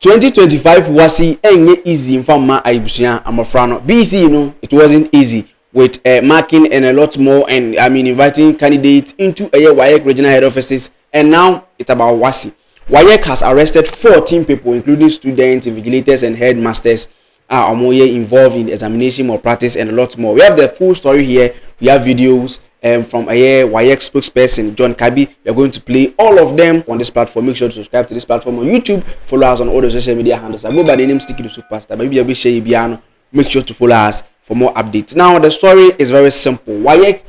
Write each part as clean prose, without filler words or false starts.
2025 WASSCE enye easy in forma aibusia amofrano. BC, it wasn't easy with marking and a lot more, and I mean inviting candidates into a WAEC regional head offices, and now it's about WASSCE. WAEC has arrested 14 people, including students, invigilators, and headmasters, are involved in examination malpractice and a lot more. We have the full story here. We have videos from a WAEC spokesperson, John Kabi. We are going to play all of them on this platform. Make sure to subscribe to this platform on YouTube. Follow us on all the social media handles. I go by the name Sticky the Superstar. Maybe I'll share Ibiano. Make sure to follow us for more updates. Now the story is very simple. WAEC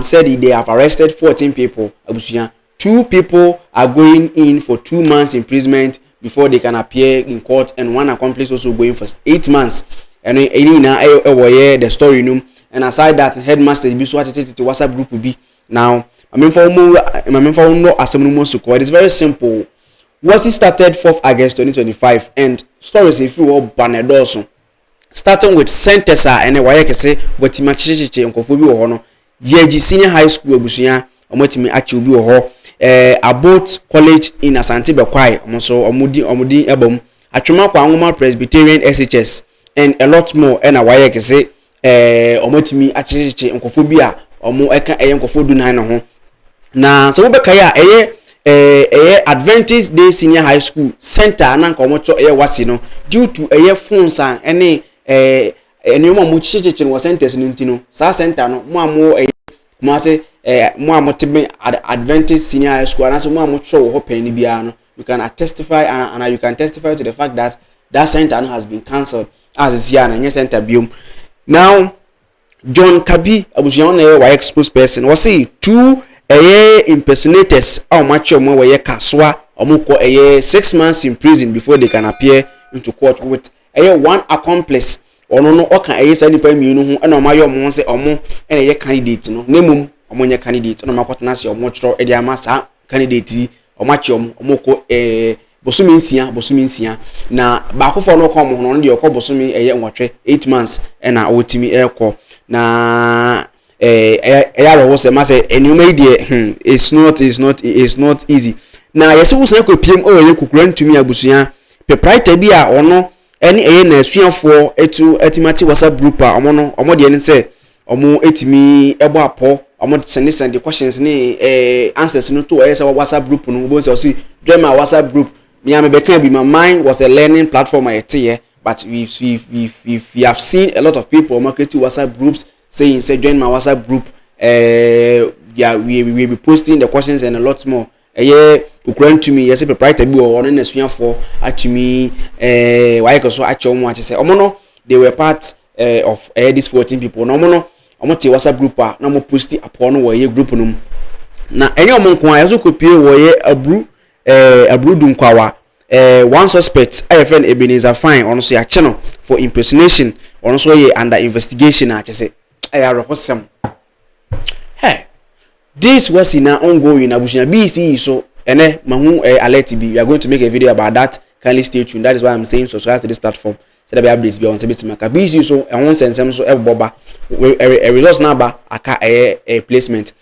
said they have arrested 14 people. 2 people are going in for 2 months imprisonment before they can appear in court, and 1 accomplice also going for 8 months. And the story and aside that, headmasters be so WhatsApp group will be now. I mean for no assembly support. It is very simple. WASSCE started 4th August 2025, and stories if you all banner also starting with centers and WAEC say what machichiche nkofobi wo no yeji senior high school abusuya omotimi achi obi wo about college in Asante Bekwai omoso omudi ebom atwema kwa Anwoma Presbyterian SHS and a lot more, and WAEC say omotimi achichiche nkofobi a omo eka nkofodu nan no ho na so wobeka ya Adventist Day Senior High School Center na nka omocho WASSCE no due to phones and enema mu chicheche no centers no ntino sa center no mo amo mo ase mo amotebe Adventist Senior High School and so mo amocho ho pen ni bia no you can testify and you can testify to the fact that that center no has been cancelled as is here na center biom. Now John Kabi abusuya na WAEC spokesperson was say 2 impersonators how much more we kaswa omoko 6 months in prison before they can appear into court with 1 accomplice ono no oka say nipa mienu ho na omayo mo se omo na candidate no nemum omonye candidate no makotena se omo chro e dia masa candidate omachi omoko bosumi nsia na baakofo no ko mo ho no de okọ bosumi nwotwe 8 months na otimi ekọ na wo se ma se enuma die it's not easy na yesi wo se ko piem ye kukura ntumi abusuya proprietor bi a ono ene na asuafo etimati WhatsApp group a omo de ne se omo etimi ebo apo omo send the questions ni answers no to say WhatsApp group no bo say dream my WhatsApp group me am be can be my mind was a learning platform I here, but we have seen a lot of people creating WhatsApp groups saying say join my WhatsApp group. Yeah, we will be posting the questions and a lot more. Ukraine to me, yes, proprietor be or on the for at me. Why so at your watch say, Omono, they were part of these 14 people. No mono, Omote WhatsApp group, no more posting upon where you group num. Now, any among Kwayazo could pay where a brew dunkwawa. 1 suspect, friend Ebenezer Fine, on say a channel for impersonation, on so under investigation. I just say, I report some. Hey, this was in our ongoing Abushina BC, so mahu alert be. We are going to make a video about that. Kindly stay tuned. That is why I'm saying subscribe to this platform. So that be updates be on Sebit Maka BC, so I won't send some so boba a results number a placement.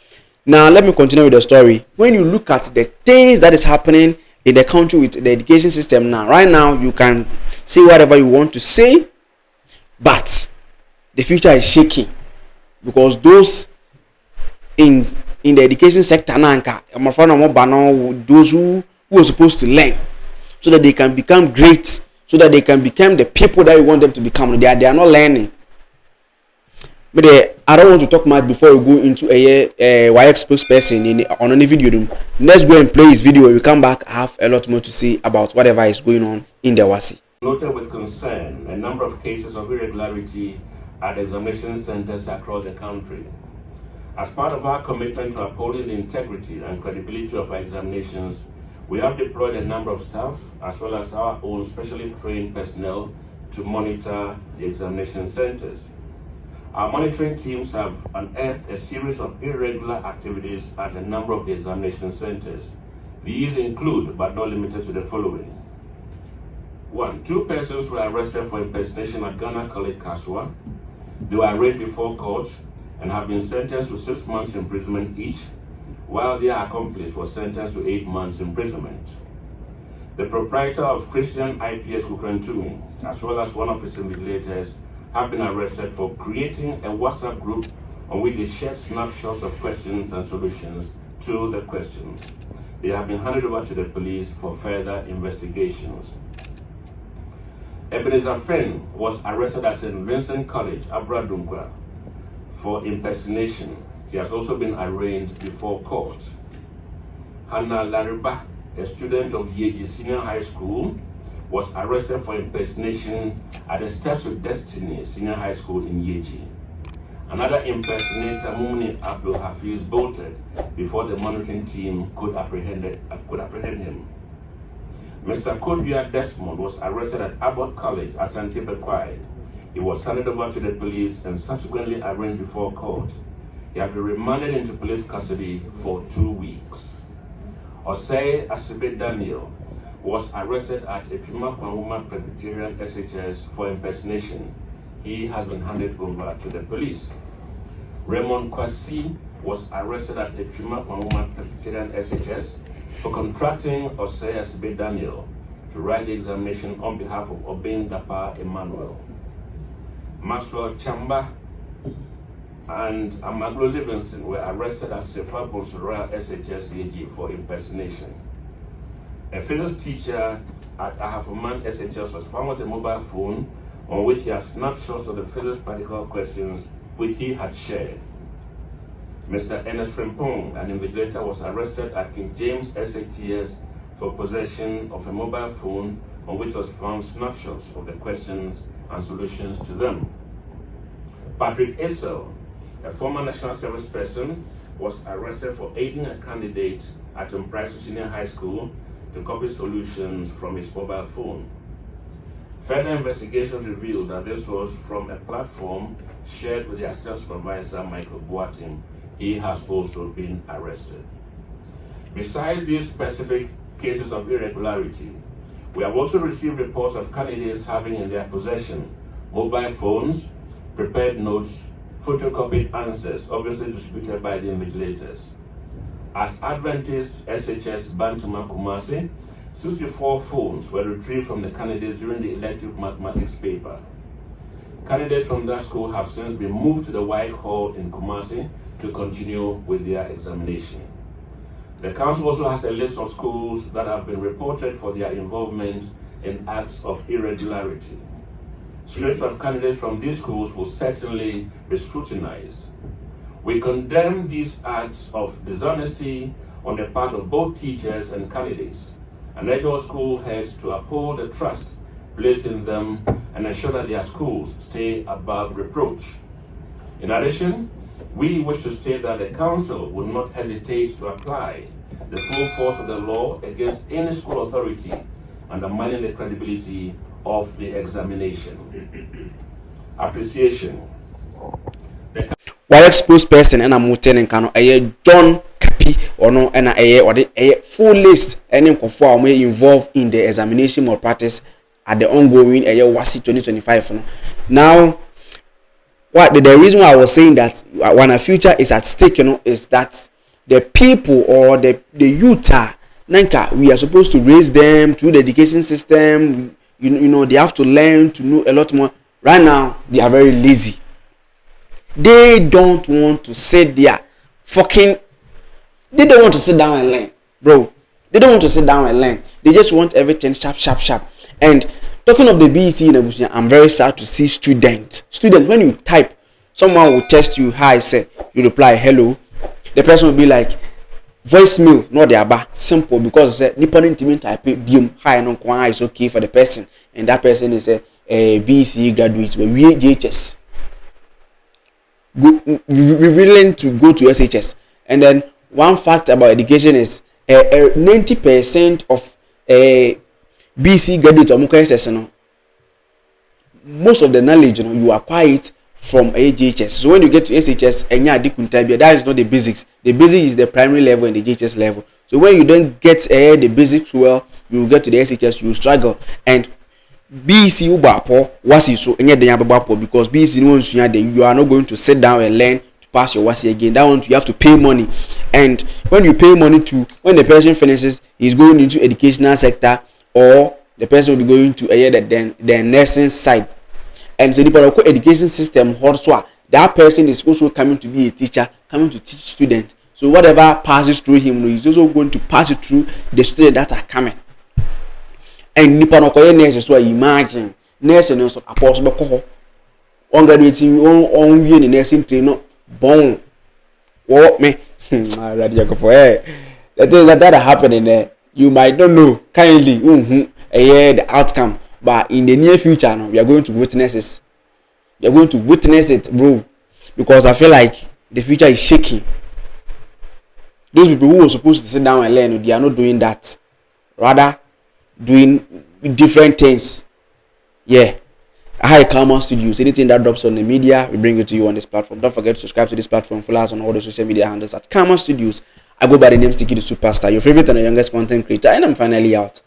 Now let me continue with the story. When you look at the things that is happening in the country with the education system now, right now you can say whatever you want to say, but the future is shaking because those in the education sector nanka those who are supposed to learn so that they can become great, so that they can become the people that you want them to become. They are not learning. But I don't want to talk much before we go into a WAEC spokesperson on any video. Let's go and play his video. When we come back, I have a lot more to say about whatever is going on in the WASSCE. Noted with concern a number of cases of irregularity at examination centers across the country. As part of our commitment to upholding the integrity and credibility of our examinations, we have deployed a number of staff as well as our own specially trained personnel to monitor the examination centers. Our monitoring teams have unearthed a series of irregular activities at a number of the examination centers. These include, but not limited to, the following. 1. 2 persons were arrested for impersonation at Ghana College, Kaswa. They were arraigned before court and have been sentenced to 6 months imprisonment each, while their accomplice was sentenced to 8 months imprisonment. The proprietor of Christian IPS Kukrantumi, as well as one of its invigilators, have been arrested for creating a WhatsApp group on which they shared snapshots of questions and solutions to the questions. They have been handed over to the police for further investigations. Ebenezer Fen was arrested at St. Vincent College, Abradunkwa, for impersonation. He has also been arraigned before court. Hannah Lariba, a student of Yeji Senior High School, was arrested for impersonation at the Steps of Destiny Senior High School in Yeji. Another impersonator, Mumni Abdul Hafiz, bolted before the monitoring team could apprehend him. Mr. Kodua Desmond was arrested at Abbott College, Asante Bekwai. He was handed over to the police and subsequently arraigned before court. He had been remanded into police custody for 2 weeks. Osei Asibe Daniel was arrested at Epima Kwanguma Presbyterian SHS for impersonation. He has been handed over to the police. Raymond Kwasi was arrested at Epima Kwanguma Presbyterian SHS for contracting Osei Asibe Daniel to write the examination on behalf of Obin Dapa Emmanuel. Maxwell Chamba and Amaglo Livingston were arrested at Sefa Bonsura SHS Yeji for impersonation. A physics teacher at Ahafuman SHS was found with a mobile phone on which he had snapshots of the physics practical questions which he had shared. Mr. Ernest Frimpong, an invigilator, was arrested at King James SATS for possession of a mobile phone on which was found snapshots of the questions and solutions to them. Patrick Essel, a former national service person, was arrested for aiding a candidate at Umprice Senior High School to copy solutions from his mobile phone. Further investigations revealed that this was from a platform shared with the assistant supervisor, Michael Boating. He has also been arrested. Besides these specific cases of irregularity, we have also received reports of candidates having in their possession mobile phones, prepared notes, photocopied answers, obviously distributed by the invigilators. At Adventist SHS Bantama Kumasi, 64 phones were retrieved from the candidates during the elective mathematics paper. Candidates from that school have since been moved to the White Hall in Kumasi to continue with their examination. The council also has a list of schools that have been reported for their involvement in acts of irregularity. Students of candidates from these schools will certainly be scrutinized. We condemn these acts of dishonesty on the part of both teachers and candidates, and urge all school heads to uphold the trust placed in them and ensure that their schools stay above reproach. In addition, we wish to state that the council will not hesitate to apply the full force of the law against any school authority undermining the credibility of the examination. Appreciation. While exposed person and I'm telling Kano a John Capi or no and a full list and conform may involved in the examination malpractice at the ongoing WASSCE 2025. Now, what the reason why I was saying that when a future is at stake, is that the people or the youth are we are supposed to raise them through the education system. They have to learn to know a lot more. Right now, they are very lazy. They don't want to sit there they don't want to sit down and learn, bro. They don't want to sit down and learn. They just want everything sharp. And talking of the BEC in Abuja, I'm very sad to see students, when you type, someone will test you, hi, say, you reply, hello. The person will be like, voicemail, not the aba, simple, because Nippon intimate type, boom, hi, no, is okay for the person. And that person is a BEC graduate, but we JHS. We willing to go to SHS. And then one fact about education is 90% of BC graduate or SSS, most of the knowledge you acquire it from JHS. So when you get to SHS, that is not the basics. The basic is the primary level and the JHS level. So when you don't get the basics well, you will get to the SHS, you will struggle. And BC ubapo WASSCE so because BC once you are not going to sit down and learn to pass your WASSCE again. That one you have to pay money, and when you pay money to when the person finishes, he's going into educational sector or the person will be going to the nursing side. And so the education system also, that person is also coming to be a teacher, coming to teach students. So whatever passes through him, he's also going to pass it through the students that are coming. And nipa no koye nurse so imagine nurse no so apostle be ko on graduating on wie ni nursing train no bon wo me already go for the things that are happening there you might not know kindly the outcome, but in the near future no we are going to witness it. We are going to witness it, bro, because I feel like the future is shaking. Those people who were supposed to sit down and learn, they are not doing that, rather doing different things. Yeah. Hi, Karma Studios. Anything that drops on the media, we bring it to you on this platform. Don't forget to subscribe to this platform. Follow us on all the social media handles at Karma Studios. I go by the name Sticky the Superstar, your favorite and the youngest content creator, and I'm finally out.